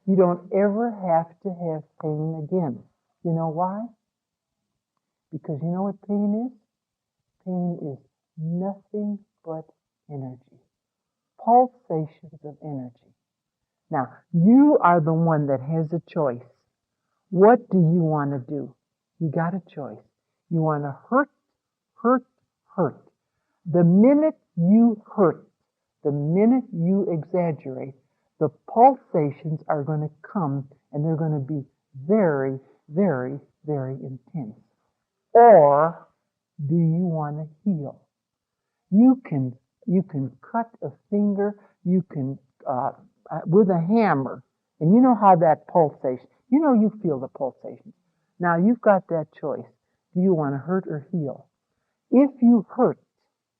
You don't ever have to have pain again. You know why? Because you know what pain is? Pain is nothing but energy. Pulsations of energy. Now, you are the one that has a choice. What do you want to do? You got a choice. You want to hurt, hurt, hurt. The minute you hurt, the minute you exaggerate, the pulsations are going to come and they're going to be very, very, very intense. Or do you want to heal? You can cut a finger, you can with a hammer, and you know how that pulsation, you feel the pulsation. Now you've got that choice. Do you want to hurt or heal? If you hurt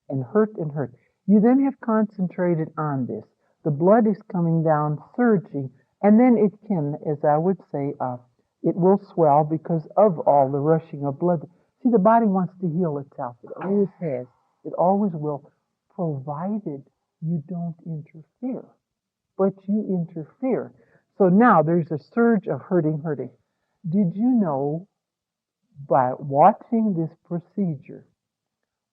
and hurt and hurt, you then have concentrated on this. The blood is coming down, surging, and then it can, as I would say, it will swell because of all the rushing of blood. See, the body wants to heal itself. It always has. It always will, provided you don't interfere. But you interfere. So now there's a surge of hurting. Did you know, by watching this procedure,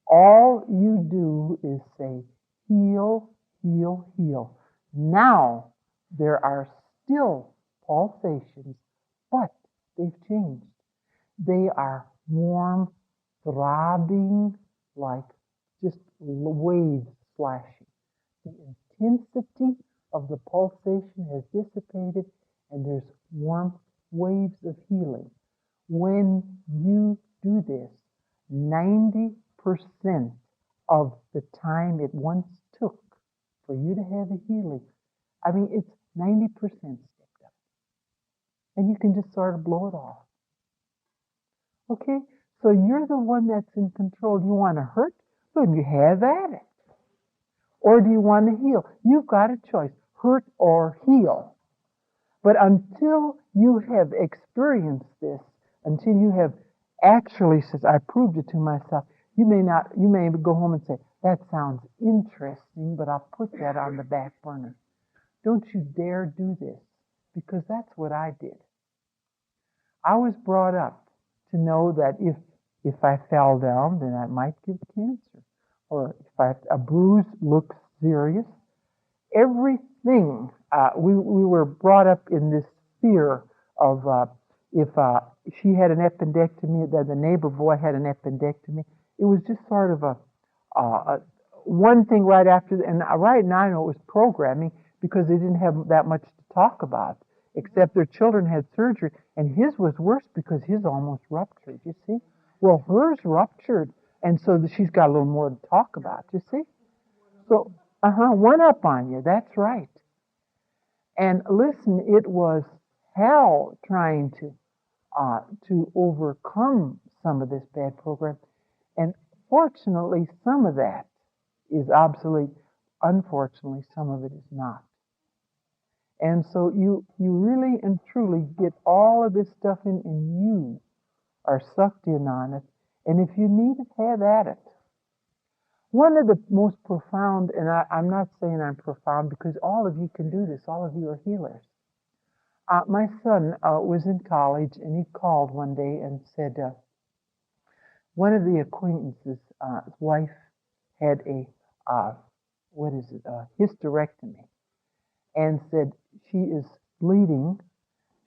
all you do is say, heal, heal, heal. Now, there are still pulsations, but they've changed. They are warm, throbbing, like just waves flashing. The intensity of the pulsation has dissipated, and there's warm waves of healing. When you do this, 90% of the time it once took for you to have a healing, I mean, it's 90% stepped up. And you can just sort of blow it off. Okay? So you're the one that's in control. Do you want to hurt? Then you have at it. Or do you want to heal? You've got a choice, hurt or heal. But until you have experienced this, until you have actually said, I proved it to myself, you may go home and say, that sounds interesting, but I'll put that on the back burner. Don't you dare do this, because that's what I did. I was brought up to know that if I fell down, then I might give cancer. Or if a bruise looks serious. Everything, we were brought up in this fear of if she had an appendectomy, that the neighbor boy had an appendectomy. It was just sort of a one thing right after, and right now I know it was programming because they didn't have that much to talk about, except their children had surgery, and his was worse because his almost ruptured, you see? Well, hers ruptured, and so she's got a little more to talk about, you see? So, one up on you, that's right. And listen, it was hell trying to overcome some of this bad program. And fortunately, some of that is obsolete. Unfortunately, some of it is not. And so you really and truly get all of this stuff in, and you are sucked in on it. And if you need it, have at it. One of the most profound, and I'm not saying I'm profound because all of you can do this, all of you are healers. My son was in college, and he called one day and said, one of the acquaintances' his wife had a, hysterectomy, and said she is bleeding.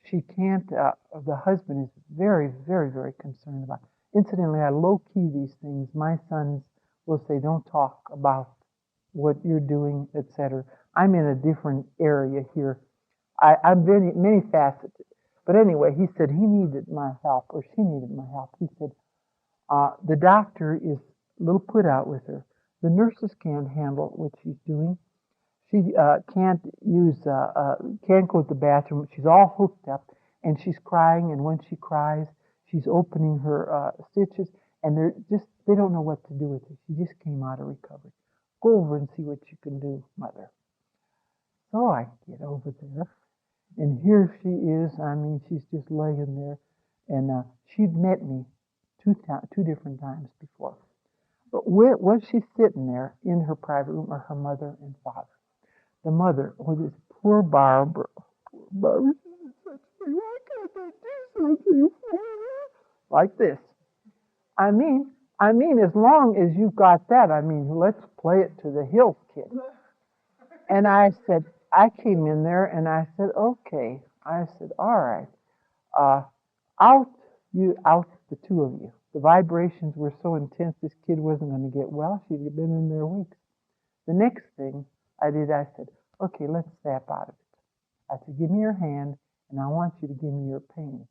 She can't, the husband is very, very, very concerned about it. Incidentally, I low-key these things. My sons will say, don't talk about what you're doing, etc. I'm in a different area here. I'm very many faceted. But anyway, he said he needed my help, or she needed my help. He said, the doctor is a little put out with her. The nurses can't handle what she's doing. She can't go to the bathroom. She's all hooked up, and she's crying, and when she cries, she's opening her stitches, and they don't know what to do with her. She just came out of recovery. Go over and see what you can do, mother. So I get over there, and here she is. I mean, she's just laying there, and she'd met me two different times before. But where was she sitting there in her private room, or her mother and father? The mother with this poor Barbara, Mom, why can't I do something for her? Like this. I mean, as long as you've got that, let's play it to the hills, kid. And I came in there and I said, okay. I said, all right, out, the two of you. The vibrations were so intense, this kid wasn't going to get well. She'd have been in there weeks. The next thing I did, I said, okay, let's snap out of it. I said, give me your hand, and I want you to give me your pain.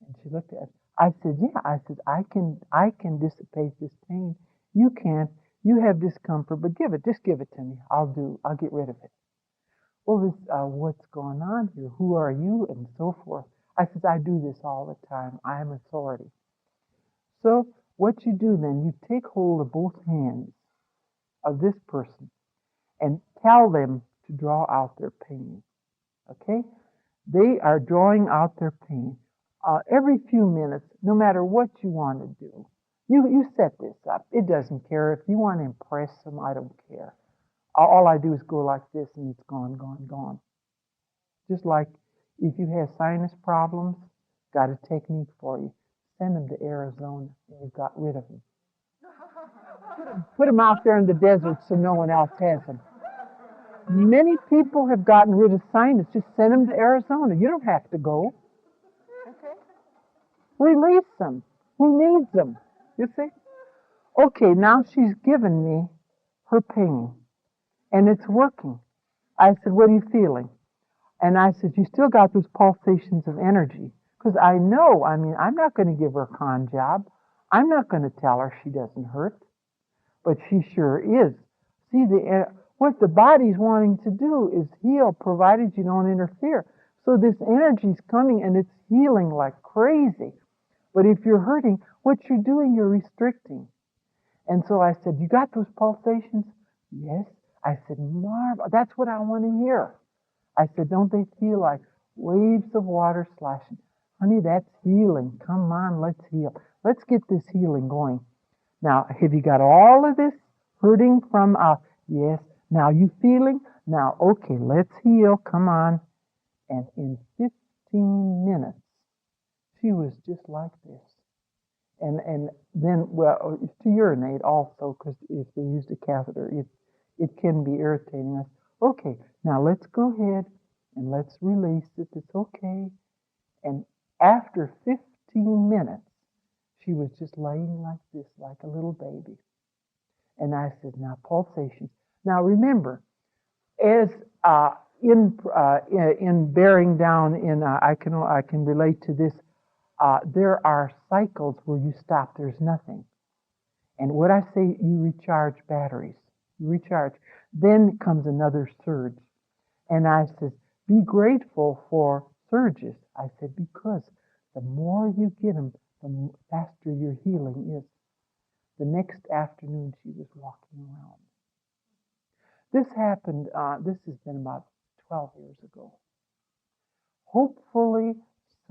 And she looked at it. I said, yeah. I said, I can dissipate this pain. You can't. You have discomfort, but just give it to me. I'll get rid of it. Well, what's going on here? Who are you? And so forth. I said, I do this all the time. I am authority. So what you do then, you take hold of both hands of this person and tell them to draw out their pain. Okay? They are drawing out their pain. Every few minutes, no matter what you want to do, you set this up. It doesn't care. If you want to impress them, I don't care. All I do is go like this and it's gone, gone, gone. Just like if you have sinus problems, got a technique for you. Send them to Arizona and you've got rid of them. Put them out there in the desert so no one else has them. Many people have gotten rid of sinus. Just send them to Arizona. You don't have to go. Okay. Release them. Who needs them? You see? Okay, now she's given me her pain. And it's working. I said, what are you feeling? And I said, you still got those pulsations of energy. Because I know, I'm not going to give her a con job. I'm not going to tell her she doesn't hurt. But she sure is. See, what the body's wanting to do is heal, provided you don't interfere. So this energy's coming and it's healing like crazy. But if you're hurting, what you're doing, you're restricting. And so I said, you got those pulsations? Yes. I said, marvel, that's what I want to hear. I said, don't they feel like waves of water slashing? Honey, that's healing. Come on, let's heal. Let's get this healing going. Now, have you got all of this hurting from, yes. Now you feeling? Now, okay, let's heal. Come on. And in 15 minutes, she was just like this. And then, well, to urinate also, because if they used a catheter, it can be irritating us. Okay, now let's go ahead and let's release it. It's okay. And after 15 minutes, she was just laying like this, like a little baby. And I said, now pulsations. Now remember, as in bearing down, I can relate to this. There are cycles where you stop. There's nothing. And what I say, you recharge batteries. You recharge. Then comes another surge. And I said, be grateful for surges. I said, because the more you get them, the faster your healing is. The next afternoon, she was walking around. This happened, this has been about 12 years ago. Hopefully,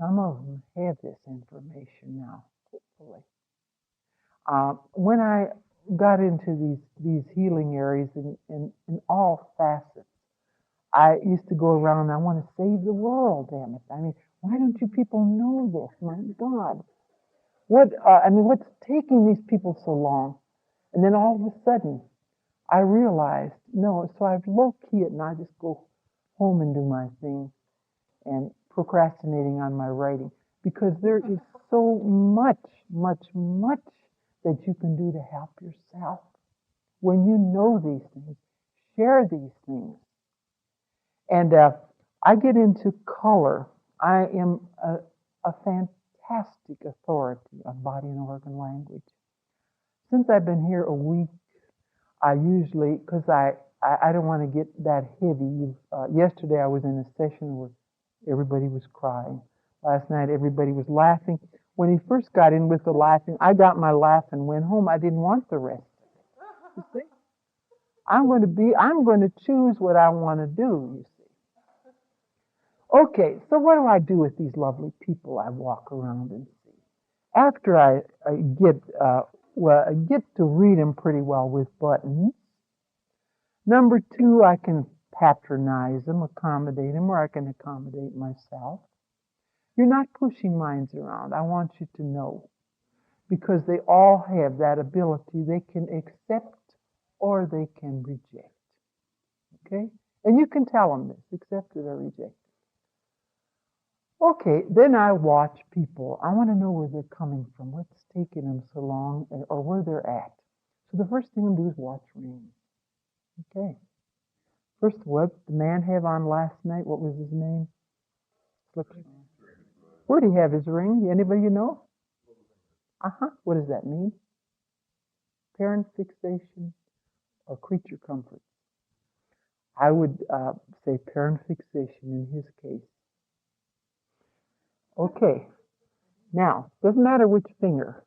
some of them have this information now, hopefully. When I got into these healing areas in all facets, I used to go around, I want to save the world, damn it. Why don't you people know this? My God. What's taking these people so long? And then all of a sudden, I realized, no, so I've low-key it and I just go home and do my thing and procrastinating on my writing. Because there is so much, much, much that you can do to help yourself. When you know these things, share these things. And I get into color. I am a fantastic authority on body and organ language. Since I've been here a week, I usually, because I don't want to get that heavy. Yesterday I was in a session where everybody was crying. Last night everybody was laughing. When he first got in with the laughing, I got my laugh and went home. I didn't want the rest of it. You see? I'm going to choose what I want to do, you see. Okay, so what do I do with these lovely people I walk around and see? After I get to read them pretty well with buttons. Number two, I can patronize them, accommodate them, or I can accommodate myself. You're not pushing minds around. I want you to know. Because they all have that ability. They can accept or they can reject. Okay? And you can tell them this, accept it or reject it. Okay, then I watch people. I want to know where they're coming from, what's taking them so long, or where they're at. So the first thing I'm going to do is watch rings. Okay. First, what did the man have on last night? What was his name? Where did he have his ring? Anybody you know? What does that mean? Parent fixation or creature comfort? I would say parent fixation in his case. Okay. Now, doesn't matter which finger.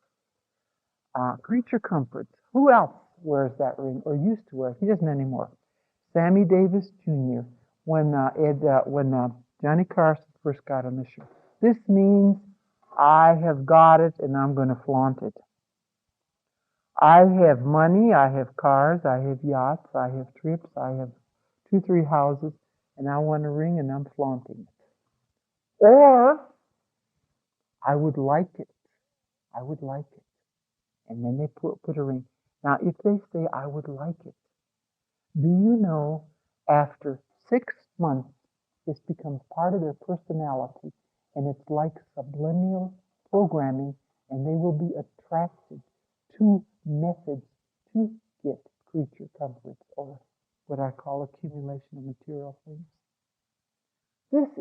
Creature comforts. Who else wears that ring or used to wear it? He doesn't anymore. Sammy Davis Jr. When Johnny Carson first got on the show. This means I have got it and I'm going to flaunt it. I have money, I have cars, I have yachts, I have trips, I have 2-3 houses, and I want a ring and I'm flaunting it. Or I would like it. I would like it. And then they put a ring. Now, if they say I would like it, do you know after 6 months, this becomes part of their personality, and it's like subliminal programming, and they will be attracted to methods to get creature comforts, or what I call accumulation of material things. This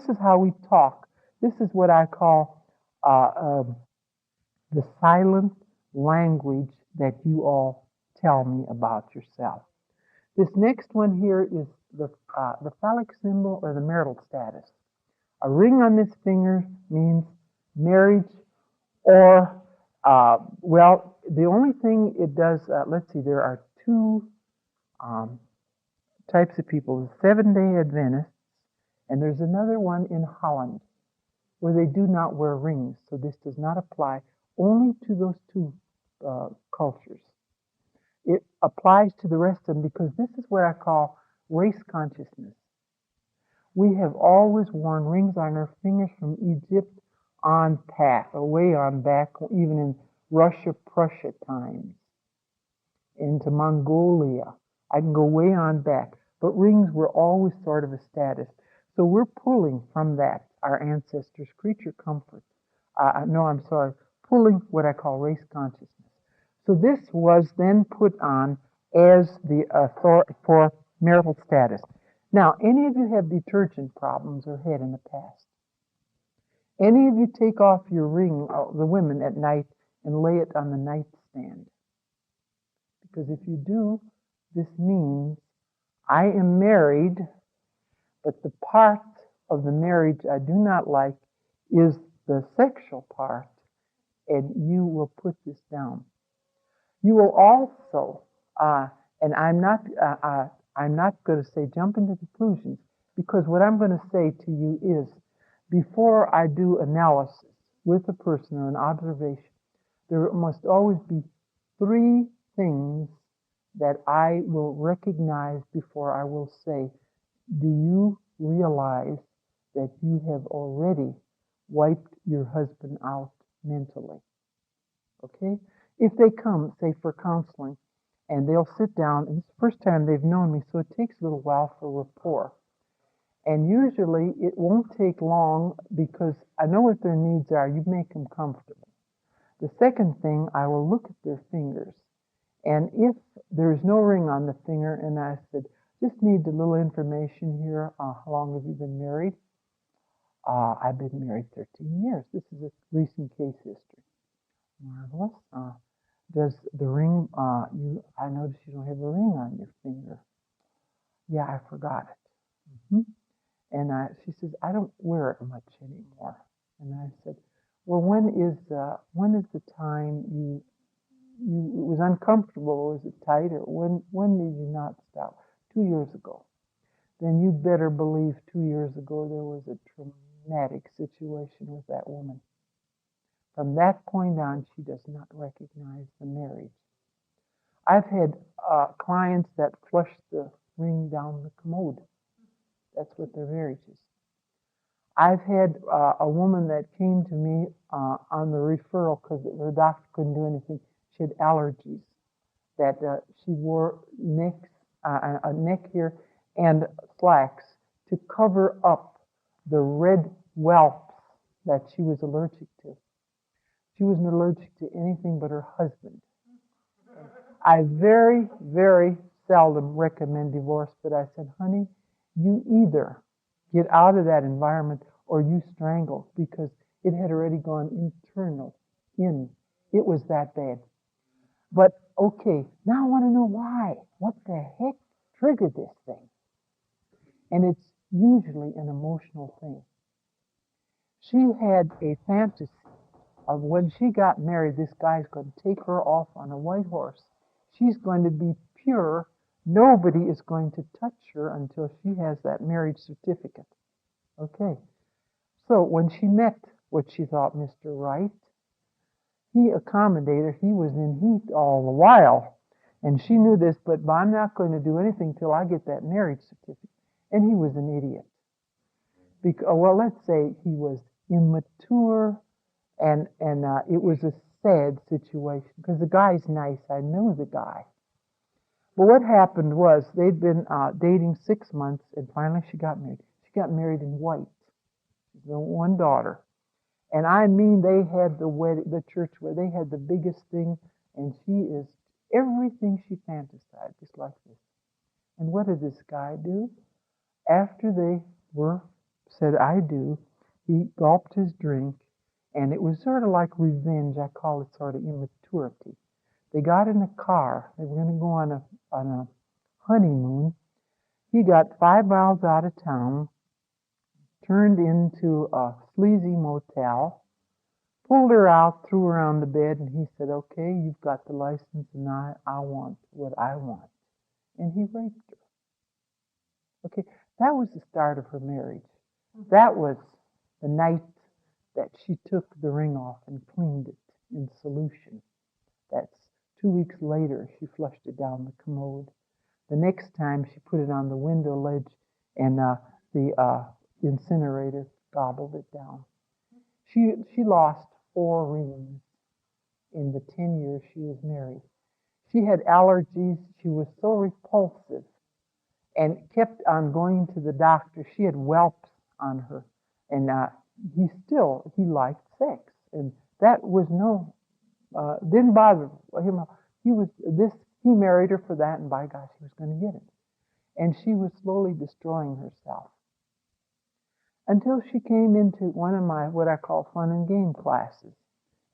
is how we talk. This is what I call the silent language that you all tell me about yourself. This next one here is the phallic symbol or the marital status. A ring on this finger means marriage, or, well, the only thing it does, let's see, there are 2 types of people, the 7-day Adventists, and there's another one in Holland where they do not wear rings, so this does not apply only to those 2 cultures. It applies to the rest of them because this is what I call race consciousness. We have always worn rings on our fingers from Egypt on way on back, even in Russia, Prussia times, into Mongolia. I can go way on back. But rings were always sort of a status. So we're pulling from that, our ancestors' creature comfort. Pulling what I call race consciousness. So this was then put on as the for marital status. Now, any of you have detergent problems or had in the past? Any of you take off your ring, the women, at night and lay it on the nightstand? Because if you do, this means I am married, but the part of the marriage I do not like is the sexual part, and you will put this down. You will also, and I'm not going to say jump into conclusions, because what I'm going to say to you is, before I do analysis with a person or an observation, there must always be 3 things that I will recognize before I will say, do you realize that you have already wiped your husband out mentally? Okay? If they come, say, for counseling, and they'll sit down, and it's the first time they've known me, so it takes a little while for rapport. And usually it won't take long because I know what their needs are. You make them comfortable. The second thing, I will look at their fingers. And if there's no ring on the finger, and I said, just need a little information here. How long have you been married? I've been married 13 years. This is a recent case history. Marvelous. Does the ring, I noticed you don't have a ring on your finger. Yeah, I forgot it. And she says, I don't wear it much anymore. And I said, well, when is the time it was uncomfortable, or was it tight, or when did you not stop? 2 years ago. Then you better believe 2 years ago there was a traumatic situation with that woman. From that point on, she does not recognize the marriage. I've had clients that flushed the ring down the commode. That's what their marriage is. I've had a woman that came to me on the referral because her doctor couldn't do anything. She had allergies. That she wore a neck here and slacks to cover up the red whelps that she was allergic to. She wasn't allergic to anything but her husband. I very, very seldom recommend divorce, but I said, honey, you either get out of that environment or you strangle, because it had already gone internal, in. It was that bad. But okay, now I want to know why. What the heck triggered this thing? And it's usually an emotional thing. She had a fantasy of when she got married, this guy's going to take her off on a white horse. She's going to be pure. Nobody is going to touch her until she has that marriage certificate. Okay. So when she met what she thought Mr. Right, he accommodated her. He was in heat all the while. And she knew this, but I'm not going to do anything till I get that marriage certificate. And he was an idiot. Well, let's say he was immature, and it was a sad situation because the guy's nice. I knew the guy. But what happened was they'd been dating 6 months, and finally she got married. She got married in white. She's one daughter. And I mean, they had the church where they had the biggest thing, and she is everything she fantasized, just like this. And what did this guy do? After they said, I do, he gulped his drink, and it was sort of like revenge. I call it sort of immaturity. They got in a car. They were going to go on a honeymoon. He got 5 miles out of town, turned into a sleazy motel, pulled her out, threw her on the bed, and he said, okay, you've got the license, and I want what I want. And he raped her. Okay, that was the start of her marriage. That was the night that she took the ring off and cleaned it in solution. That's 2 weeks later, she flushed it down the commode. The next time, she put it on the window ledge, and the incinerator gobbled it down. She lost 4 rings in the 10 years she was married. She had allergies. She was so repulsive and kept on going to the doctor. She had whelps on her, and he liked sex, and that was didn't bother him. He married her for that, and by gosh, he was going to get it. And she was slowly destroying herself until she came into one of my what I call fun and game classes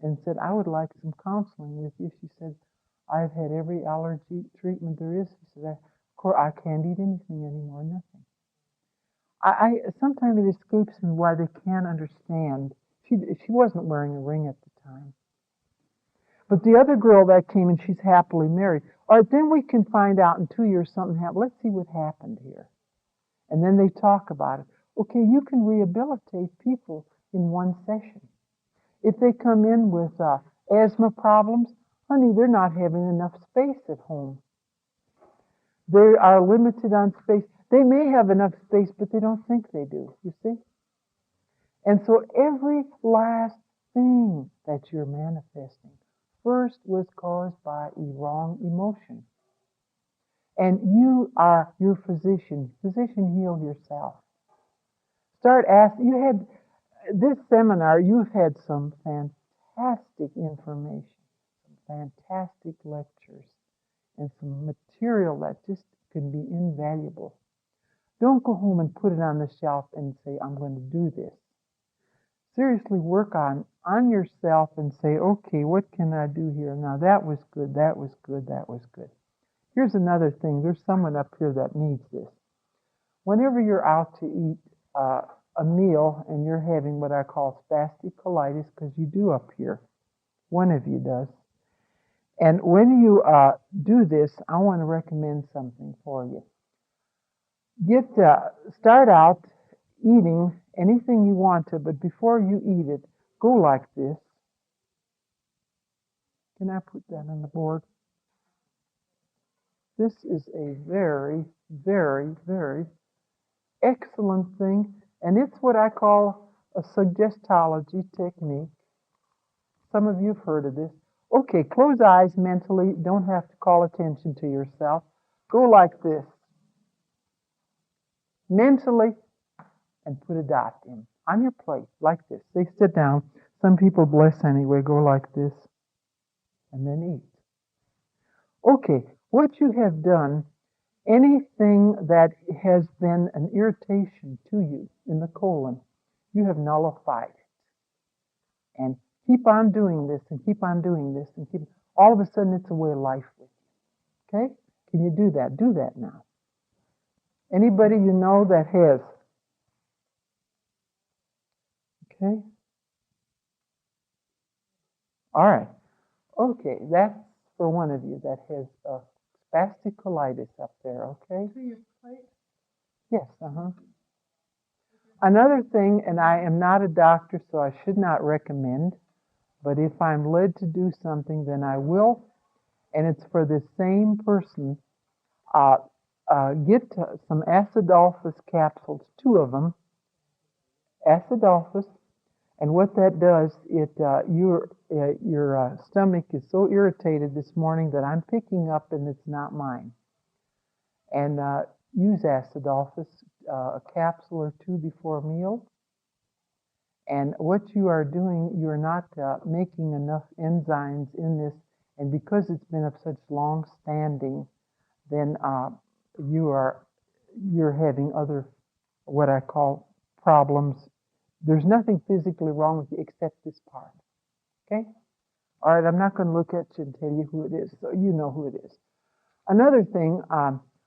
and said, I would like some counseling with you. She said, I've had every allergy treatment there is. She said, I can't eat anything anymore, nothing. Sometimes it escapes me why they can't understand. She wasn't wearing a ring at the time. But the other girl that came in, she's happily married. All right, then we can find out in 2 years something happened. Let's see what happened here. And then they talk about it. Okay, you can rehabilitate people in 1 session. If they come in with asthma problems, honey, they're not having enough space at home. They are limited on space. They may have enough space, but they don't think they do, you see? And so every last thing that you're manifesting first was caused by a wrong emotion. And you are your physician. Physician, heal yourself. Start asking. You had this seminar, you've had some fantastic information, some fantastic lectures, and some material that just can be invaluable. Don't go home and put it on the shelf and say, I'm going to do this. Seriously work on yourself and say, okay, what can I do here? Now that was good, that was good, that was good. Here's another thing. There's someone up here that needs this. Whenever you're out to eat a meal and you're having what I call spastic colitis, because you do up here, one of you does. And when you do this, I want to recommend something for you. Start out eating anything you want to, but before you eat it, go like this. Can I put that on the board? This is a very very, very excellent thing. And it's what I call a suggestology technique. Some of you have heard of this. Okay, close eyes mentally. Don't have to call attention to yourself. Go like this. Mentally, and put a dot in on your plate like this. They sit down. Some people bless anyway. Go like this and then eat. Okay, what you have done, anything that has been an irritation to you in the colon, you have nullified it. And keep on doing this and keep on doing this and keep. All of a sudden, it's a way of life with you. Okay? Can you do that? Do that now. Anybody you know that has? Okay? All right. Okay, that's for one of you that has spastic colitis up there, okay? To your plate? Yes, Another thing, and I am not a doctor, so I should not recommend, but if I'm led to do something, then I will, and it's for the same person. Get some Acidus capsules, 2 of them, Acidus, and what that does, your stomach is so irritated this morning that I'm picking up and it's not mine. And use Acidus, a capsule or 2 before a meal. And what you are doing, you're not making enough enzymes in this, and because it's been of such long standing, then you're having other, what I call, problems. There's nothing physically wrong with you except this part. Okay? All right, I'm not going to look at you and tell you who it is, so you know who it is. Another thing,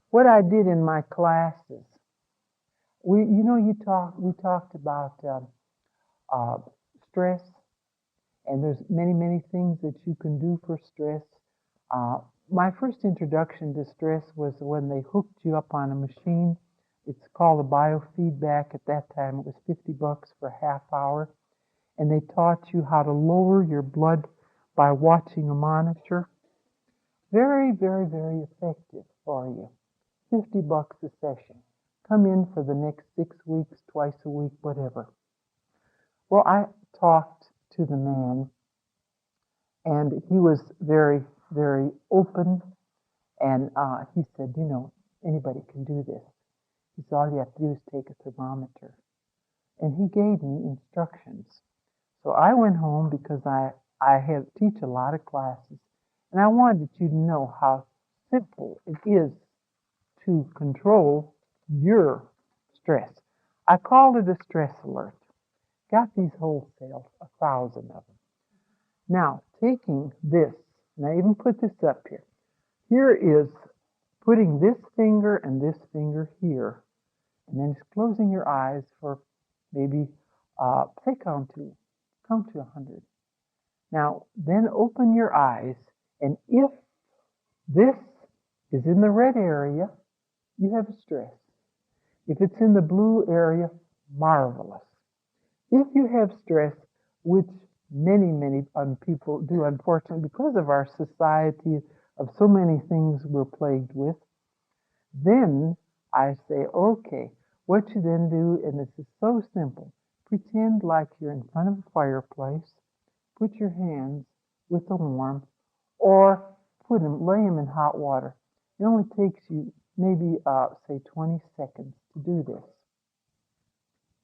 what I did in my classes, we talked about stress, and there's many, many things that you can do for stress. My first introduction to stress was when they hooked you up on a machine. It's called a biofeedback. At that time, it was $50 for a half hour. And they taught you how to lower your blood by watching a monitor. Very, very, very effective for you. $50 a session. Come in for the next 6 weeks, twice a week, whatever. Well, I talked to the man, and he was very, very open, and he said, anybody can do this. He said, all you have to do is take a thermometer. And he gave me instructions. So I went home because I teach a lot of classes, and I wanted you to know how simple it is to control your stress. I called it a stress alert. Got these wholesale, 1,000 of them. Now, taking this, and I even put this up here. Here is putting this finger and this finger here, and then just closing your eyes for maybe, say count to 100. Now, then open your eyes, and if this is in the red area, you have a stress. If it's in the blue area, marvelous. If you have stress, which many, many people do, unfortunately, because of our society of so many things we're plagued with, then I say, okay, what you then do, and this is so simple, pretend like you're in front of a fireplace, put your hands with the warmth, or lay them in hot water. It only takes you maybe, say, 20 seconds to do this.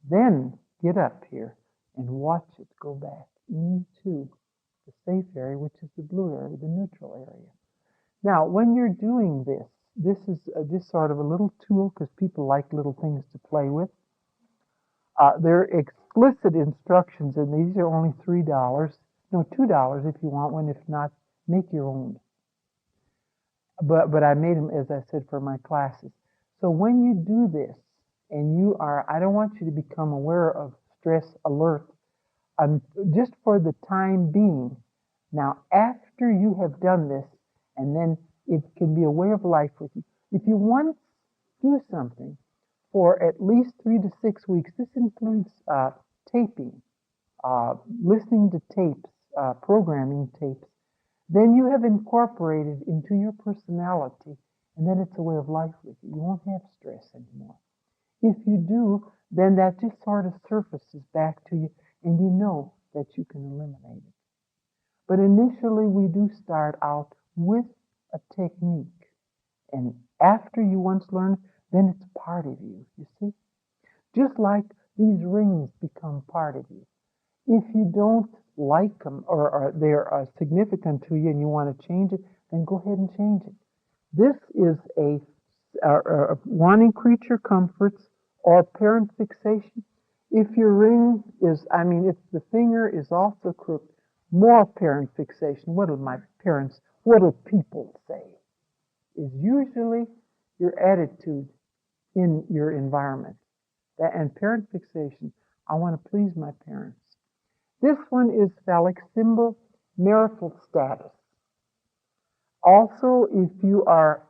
Then get up here and watch it go back into the safe area, which is the blue area, the neutral area. Now, when you're doing this, this is just sort of a little tool because people like little things to play with. There are explicit instructions, and these are only $3. No, $2 if you want one. If not, make your own. But I made them, as I said, for my classes. So when you do this, and I don't want you to become aware of stress alert just for the time being. Now, after you have done this, and then it can be a way of life with you. If you want to do something for at least 3 to 6 weeks, this includes taping, listening to tapes, programming tapes, then you have incorporated into your personality And then it's a way of life with you. You won't have stress anymore. If you do, then that just sort of surfaces back to you, and you know that you can eliminate it. But initially, we do start out with a technique. And after you once learn, then it's part of you, you see? Just like these rings become part of you. If you don't like them or they're significant to you and you want to change it, then go ahead and change it. This is a wanting creature comforts or parent fixation. If your ring is, if the finger is also crooked, more parent fixation. What will people say? Is usually your attitude in your environment. And parent fixation, I want to please my parents. This one is phallic symbol, marital status. Also, if you are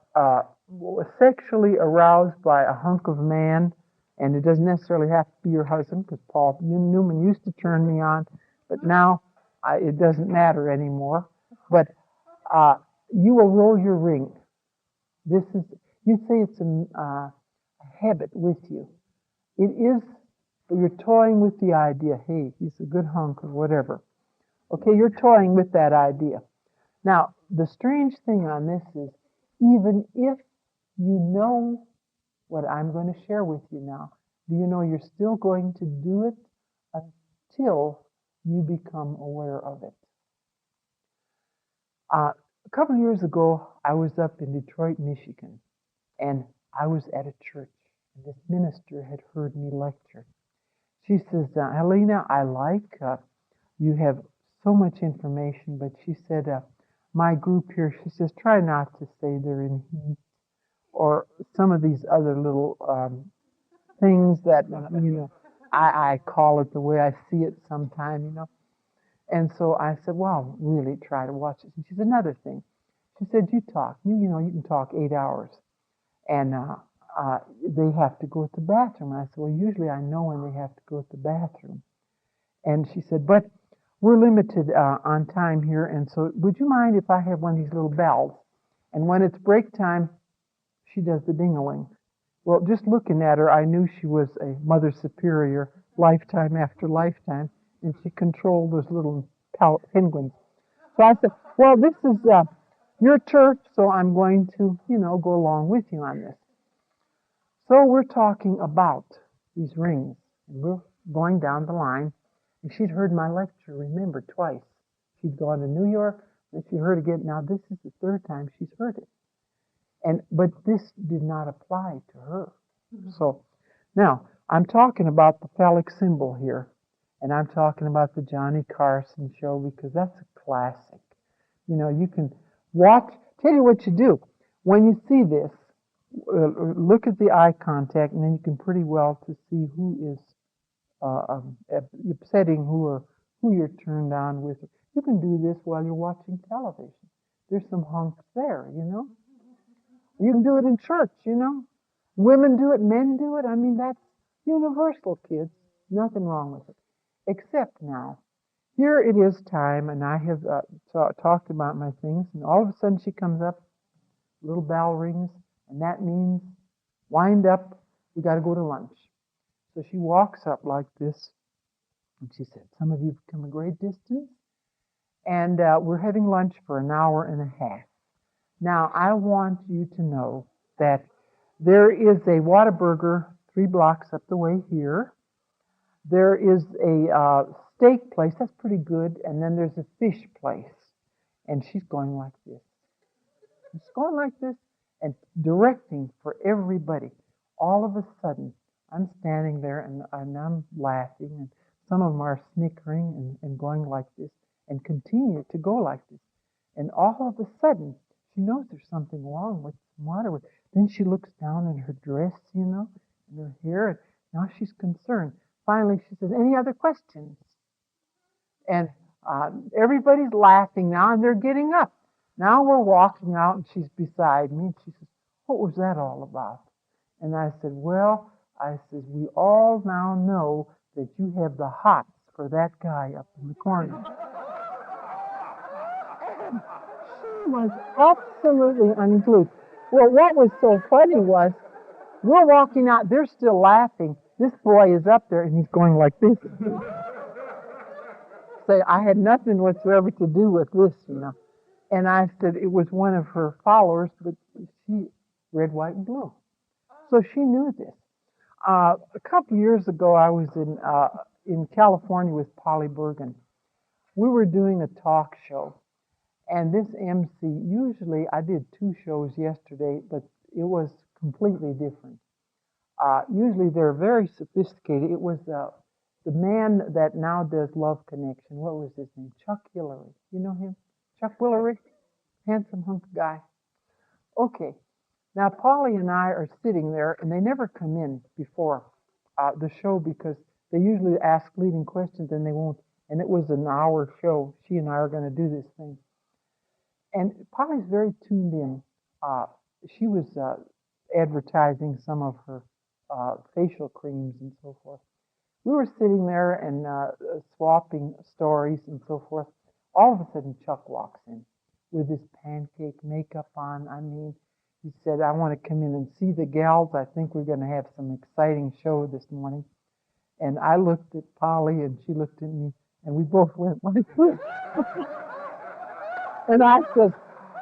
sexually aroused by a hunk of man, and it doesn't necessarily have to be your husband, because Paul Newman used to turn me on, but now it doesn't matter anymore. But you will roll your ring. You'd say it's a habit with you. It is, but you're toying with the idea, hey, he's a good hunk or whatever. Okay, you're toying with that idea. Now, the strange thing on this is, even if you know what I'm going to share with you now, do you know you're still going to do it until you become aware of it? A couple of years ago, I was up in Detroit, Michigan, and I was at a church, and this minister had heard me lecture. She says, Helena, I like you have so much information, but she said, my group here, she says, try not to say they're in heat or some of these other little things that, I call it the way I see it sometime, And so I said, well, really try to watch it. And she said, another thing. She said, you talk. You can talk 8 hours. And they have to go to the bathroom. And I said, well, usually I know when they have to go to the bathroom. And she said, but we're limited on time here. And so would you mind if I have one of these little bells? And when it's break time, she does the ding-a-ling. Well, just looking at her, I knew she was a Mother Superior, lifetime after lifetime. And she controlled those little penguins. So I said, well, this is your church, so I'm going to, go along with you on this. So we're talking about these rings, and we're going down the line. And she'd heard my lecture, remember, twice. She'd gone to New York, and she heard it again. Now this is the third time she's heard it. But this did not apply to her. Mm-hmm. So now I'm talking about the phallic symbol here. And I'm talking about the Johnny Carson show because that's a classic. You can watch, tell you what you do. When you see this, look at the eye contact, and then you can pretty well to see who is upsetting who you're turned on with. You can do this while you're watching television. There's some hunks there, You can do it in church, Women do it, men do it. That's universal, kids. Nothing wrong with it. Except now, here it is time, and I have talked about my things, and all of a sudden she comes up, little bell rings, and that means wind up, we got to go to lunch. So she walks up like this, and she said, some of you have come a great distance, and we're having lunch for an hour and a half. Now, I want you to know that there is a Whataburger 3 blocks up the way here. There is a steak place, that's pretty good, and then there's a fish place. And she's going like this. She's going like this and directing for everybody. All of a sudden, I'm standing there and I'm laughing, and some of them are snickering and going like this and continue to go like this. And all of a sudden, she knows there's something wrong with the water. Then she looks down in her dress, and her hair, and now she's concerned. Finally, she says, any other questions? And everybody's laughing now, and they're getting up. Now we're walking out, and she's beside me, and she says, what was that all about? And I said, we all now know that you have the hots for that guy up in the corner. She was absolutely unglued. Well, what was so funny was we're walking out, they're still laughing. This boy is up there and he's going like this. So I had nothing whatsoever to do with this, you know. And I said it was one of her followers, but she, red, white, and blue. So she knew this. A couple years ago, I was in California with Polly Bergen. We were doing a talk show, and this MC, usually I did 2 shows yesterday, but it was completely different. Usually they're very sophisticated. It was the man that now does Love Connection. What was his name? Chuck Hillary. You know him? Chuck Willery? Handsome hunk guy. Okay. Now, Polly and I are sitting there, and they never come in before the show because they usually ask leading questions and they won't. And it was an hour show. She and I are going to do this thing. And Polly's very tuned in. She was advertising some of her facial creams and so forth. We were sitting there and swapping stories and so forth. All of a sudden, Chuck walks in with his pancake makeup on. I mean, he said, I want to come in and see the gals. I think we're going to have some exciting show this morning. And I looked at Polly and she looked at me and we both went like this. And I said,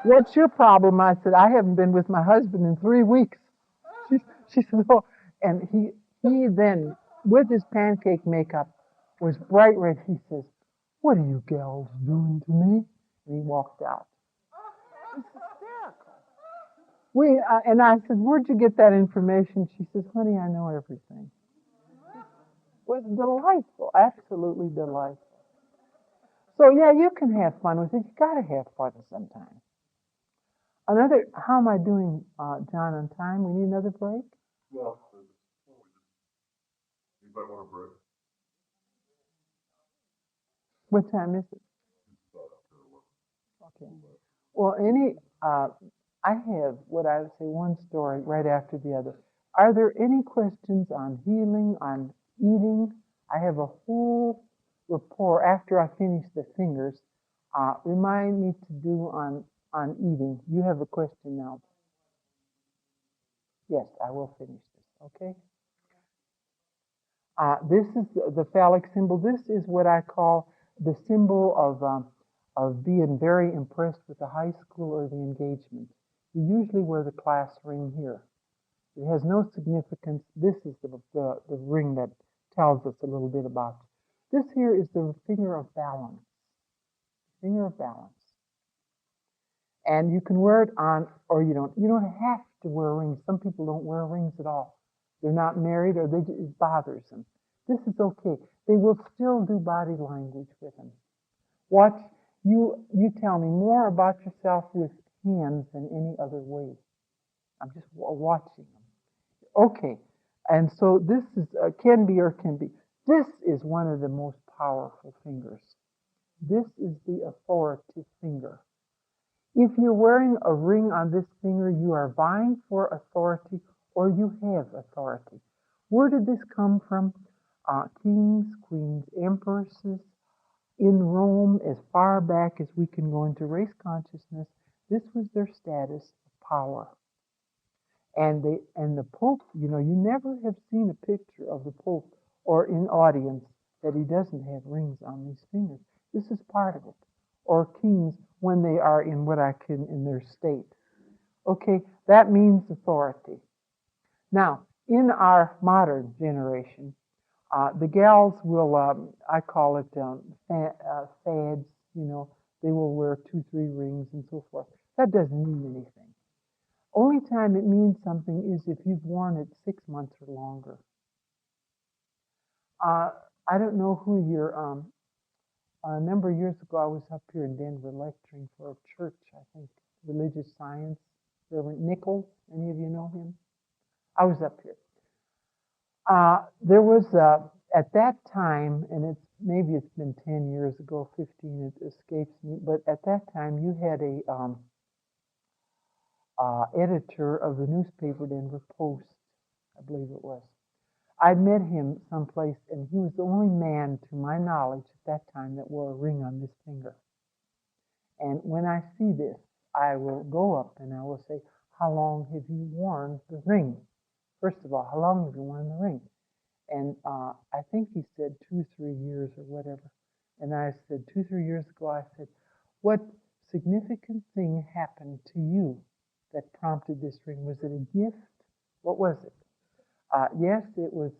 what's your problem? I said, I haven't been with my husband in 3 weeks. She said, oh. And he then, with his pancake makeup, was bright red. He says, what are you gals doing to me? And he walked out. It's hysterical. And I said, where'd you get that information? She says, honey, I know everything. It was delightful, absolutely delightful. So yeah, you can have fun with it. You got to have fun sometimes. How am I doing, John, on time? We need another break? Well, anybody want a break? What time is it? Okay. Well, I have what I would say one story right after the other. Are there any questions on healing, on eating? I have a whole rapport after I finish the fingers. Remind me to do on eating. You have a question now. Yes, I will finish this. Okay. This is the phallic symbol. This is what I call the symbol of being very impressed with the high school or the engagement. You usually wear the class ring here. It has no significance. This is the ring that tells us a little bit about it. This here is the finger of balance. Finger of balance. And you can wear it on, or you don't. You don't have to wear rings. Some people don't wear rings at all. They're not married, or it bothers them. This is okay. They will still do body language with them. Watch. You tell me more about yourself with hands than any other way. I'm just watching them. Okay. And so this is can be or can be. This is one of the most powerful fingers. This is the authority finger. If you're wearing a ring on this finger, you are vying for authority or you have authority. Where did this come from? Kings, queens, empresses. In Rome, as far back as we can go into race consciousness, this was their status of power. And the Pope, you never have seen a picture of the Pope or in audience that he doesn't have rings on these fingers. This is part of it. Or kings when they are in in their state. Okay, that means authority. Now, in our modern generation, the gals will, I call it fads, they will wear 2, 3 rings and so forth. That doesn't mean anything. Only time it means something is if you've worn it 6 months or longer. I don't know who you're, a number of years ago, I was up here in Denver lecturing for a church, I think, religious science, Reverend Nichols. Any of you know him? I was up here. There was, at that time, and maybe it's been 10 years ago, 15, it escapes me, but at that time you had a editor of the newspaper Denver Post, I believe it was. I met him someplace, and he was the only man, to my knowledge, at that time that wore a ring on this finger. And when I see this, I will go up and I will say, how long have you worn the ring? First of all, how long have you worn the ring? And I think he said 2 or 3 years or whatever. And I said, 2 or 3 years ago, I said, what significant thing happened to you that prompted this ring? Was it a gift? What was it? Yes, it was.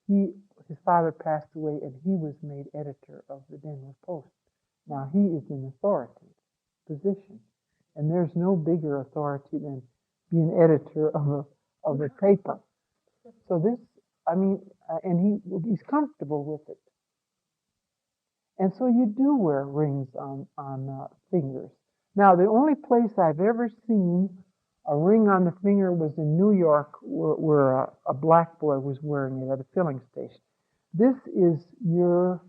His father passed away, and he was made editor of the Denver Post. Now he is an authority position, and there's no bigger authority than being editor of a paper. So this, I mean, and he's comfortable with it. And so you do wear rings on fingers. Now, the only place I've ever seen a ring on the finger was in New York, where a black boy was wearing it at a filling station. This is your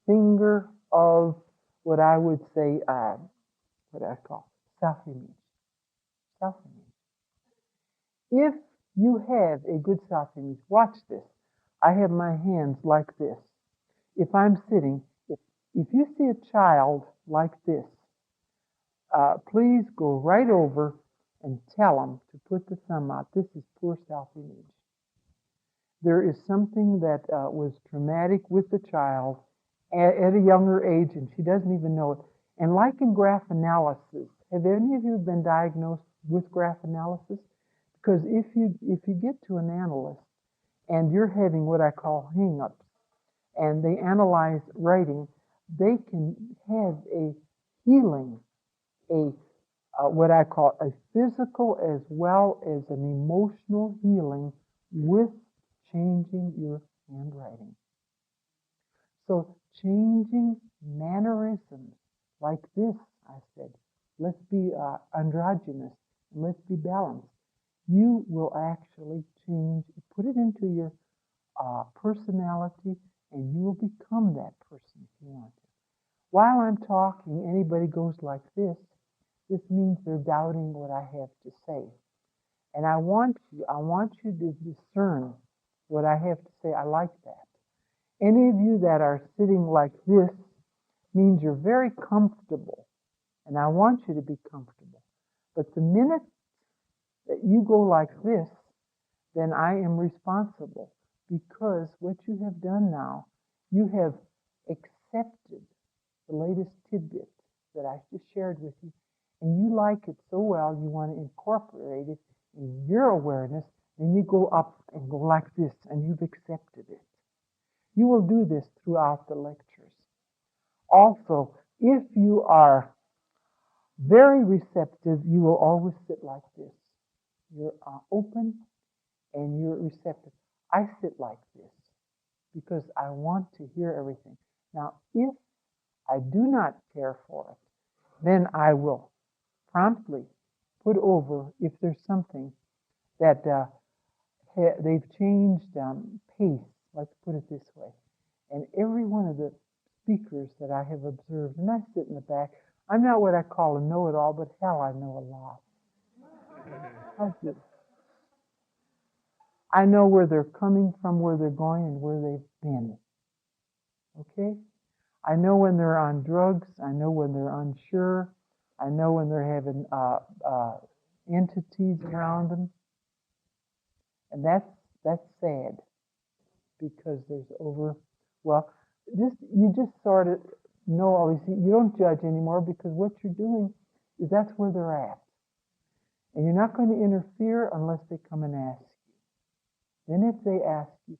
finger of what I would say, what I call self-image. Self-image. If you have a good self-image, watch this. I have my hands like this. If I'm sitting, if you see a child like this, please go right over and tell them to put the thumb out. This is poor self-image. There is something that was traumatic with the child at a younger age, and she doesn't even know it. And like in graph analysis, have any of you been diagnosed with graph analysis? Because if you get to an analyst and you're having what I call hang-ups, and they analyze writing, they can have a healing, what I call a physical as well as an emotional healing with changing your handwriting. So changing mannerisms like this, I said, let's be androgynous, and let's be balanced. You will actually change, put it into your personality, and you will become that person if you want to. While I'm talking, anybody goes like this means they're doubting what I have to say. And I want you to discern what I have to say. I like that. Any of you that are sitting like this means you're very comfortable. And I want you to be comfortable. But the minute that you go like this, then I am responsible, because what you have done now, you have accepted the latest tidbit that I just shared with you, and you like it so well, you want to incorporate it in your awareness, and you go up and go like this, and you've accepted it. You will do this throughout the lectures. Also, if you are very receptive, you will always sit like this. You're open and you're receptive. I sit like this because I want to hear everything. Now, if I do not care for it, then I will promptly put over if there's something that they've changed pace, let's put it this way. And every one of the speakers that I have observed, and I sit in the back, I'm not what I call a know-it-all, but hell, I know a lot. I do. I know where they're coming from, where they're going, and where they've been. Okay? I know when they're on drugs. I know when they're unsure. I know when they're having entities around them. And that's sad, because there's you just sort of know all these things. You don't judge anymore, because what you're doing is that's where they're at. And you're not going to interfere unless they come and ask you. Then if they ask you,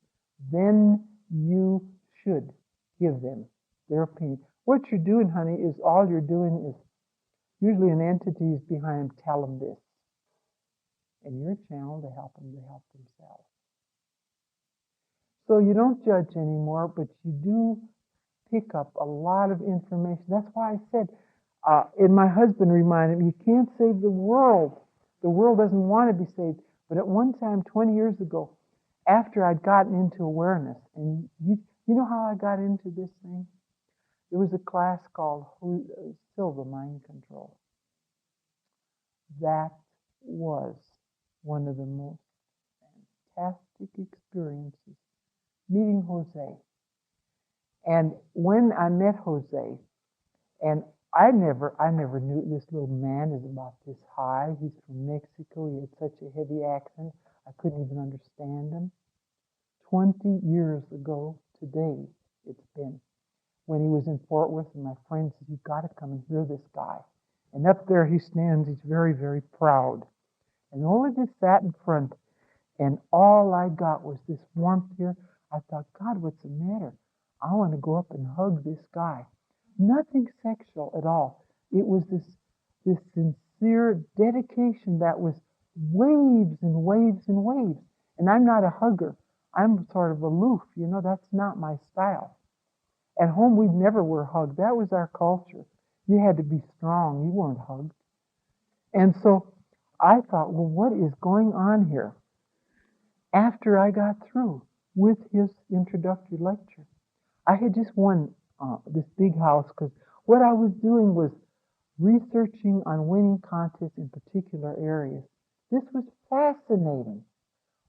then you should give them their opinion. What you're doing, honey, is all you're doing is usually an entity is behind them, tell them this. And you're a channel to help them to help themselves. So you don't judge anymore, but you do pick up a lot of information. That's why I said, and my husband reminded me, you can't save the world. The world doesn't want to be saved. But at one time, 20 years ago, after I'd gotten into awareness, and you know how I got into this thing? There was a class called Silva Mind Control. That was one of the most fantastic experiences, meeting Jose. And when I met Jose, and I never knew this little man is about this high. He's from Mexico. He had such a heavy accent. I couldn't even understand him. 20 years ago today, it's been, when he was in Fort Worth, and my friend said, "You've got to come and hear this guy." And up there he stands. He's very, very proud. And only just sat in front, and all I got was this warmth here. I thought, God, what's the matter? I want to go up and hug this guy. Nothing sexual at all. It was this sincere dedication that was waves and waves and waves. And I'm not a hugger. I'm sort of aloof. That's not my style. At home, we never were hugged. That was our culture. You had to be strong. You weren't hugged. And so I thought, well, what is going on here? After I got through with his introductory lecture, I had just won this big house because what I was doing was researching on winning contests in particular areas. This was fascinating.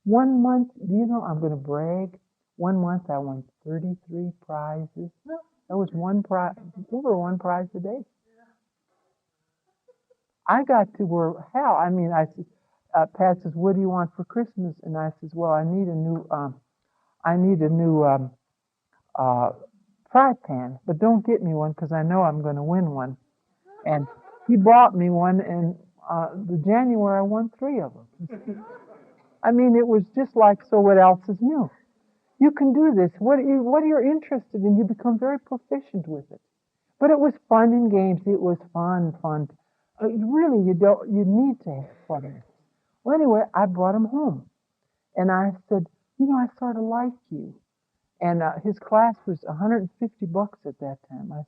1 month, I'm going to brag. 1 month I won 33 prizes. That was one prize, over one prize a day. I got to where, hell, I said, Pat says, "What do you want for Christmas?" And I says, "Well, I need a new fry pan, but don't get me one because I know I'm going to win one." And he bought me one, and the January I won 3 of them. It was just like, so what else is new? You can do this. What you're interested in, you become very proficient with it. But it was fun in games. It was fun. Really, you need to have fun. Well, anyway, I brought him home, and I said, I sort of like you. And his class was $150 at that time. I said,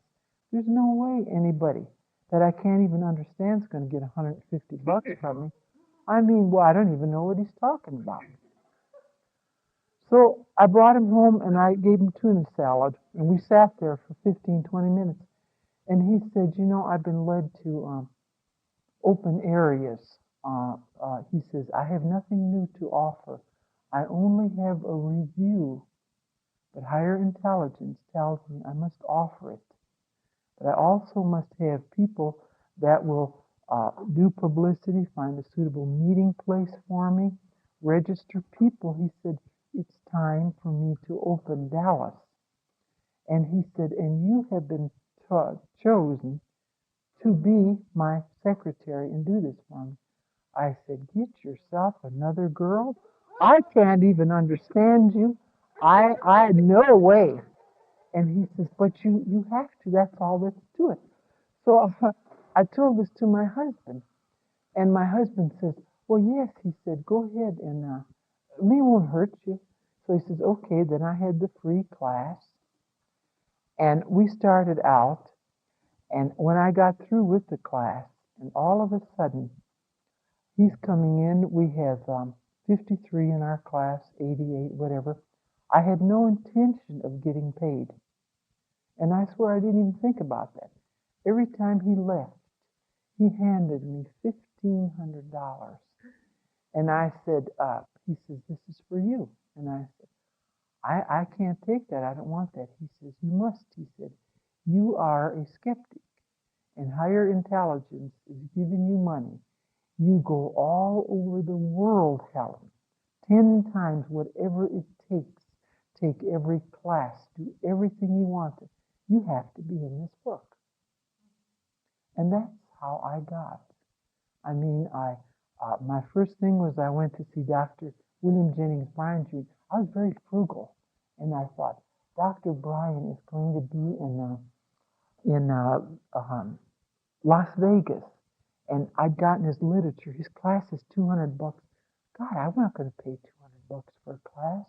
there's no way anybody that I can't even understand is going to get $150 from me. Well, I don't even know what he's talking about. So I brought him home, and I gave him tuna salad, and we sat there for 15, 20 minutes. And he said, I've been led to open areas. He says, I have nothing new to offer. I only have a review, but higher intelligence tells me I must offer it. But I also must have people that will do publicity, find a suitable meeting place for me, register people. He said, it's time for me to open Dallas. And he said, and you have been chosen to be my secretary and do this for me. I said, get yourself another girl. I can't even understand you. I no way. And he says, but you have to. That's all that's to it. So I told this to my husband. And my husband says, well, yes. He said, go ahead and me won't hurt you. So he says, okay. Then I had the free class. And we started out. And when I got through with the class, and all of a sudden, he's coming in. We have 53 in our class, 88, whatever. I had no intention of getting paid. And I swear I didn't even think about that. Every time he left, he handed me $1,500. And I said, he says, this is for you. And I said, I can't take that. I don't want that. He says, you must. He said, you are a skeptic, and higher intelligence is giving you money. You go all over the world, Helen, 10 times whatever it takes. Take every class, do everything you want to. You have to be in this book. And that's how I got. My first thing was I went to see Dr. William Jennings Bryan Jr. I was very frugal, and I thought, Dr. Bryan is going to be in Las Vegas, and I'd gotten his literature. His class is $200. God, I'm not going to pay $200 for a class.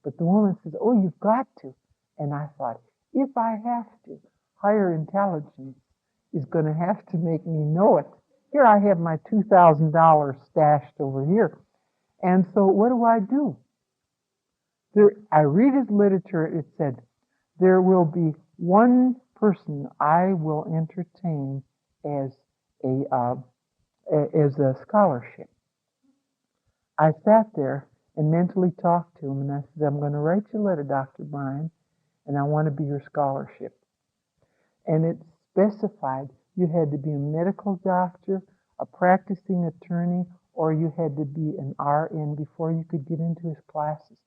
But the woman says, oh, you've got to. And I thought, if I have to, higher intelligence is going to have to make me know it. Here I have my $2,000 stashed over here. And so what do? I read his literature. It said, there will be one person I will entertain as a scholarship. I sat there and mentally talked to him, and I said, I'm going to write you a letter, Dr. Bryan, and I want to be your scholarship. And it's specified you had to be a medical doctor, a practicing attorney, or you had to be an RN before you could get into his classes.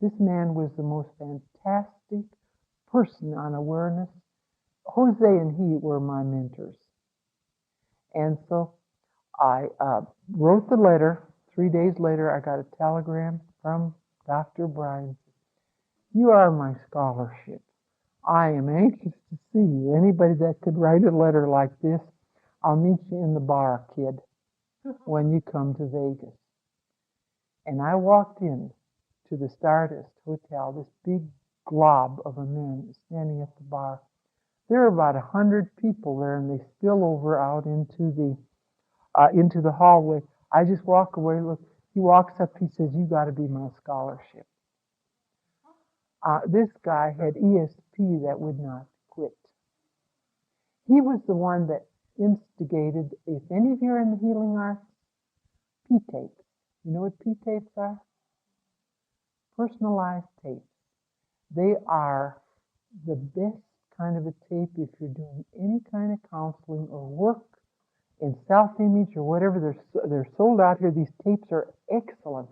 This man was the most fantastic person on awareness. Jose and he were my mentors. And so I wrote the letter. 3 days later, I got a telegram from Dr. Bryan. You are my scholarship. I am anxious to see you. Anybody that could write a letter like this, I'll meet you in the bar, kid, when you come to Vegas. And I walked in to the Stardust Hotel. This big glob of a man is standing at the bar. There are about 100 people there, and they spill over out into the hallway. I just walk away. Look, he walks up. He says, "You got to be my scholarship." This guy had ESP that would not quit. He was the one that instigated, if any of you are in the healing arts, P-tapes. You know what P-tapes are? Personalized tapes. They are the best kind of a tape if you're doing any kind of counseling or work in self-image or whatever. They're sold out here. These tapes are excellent.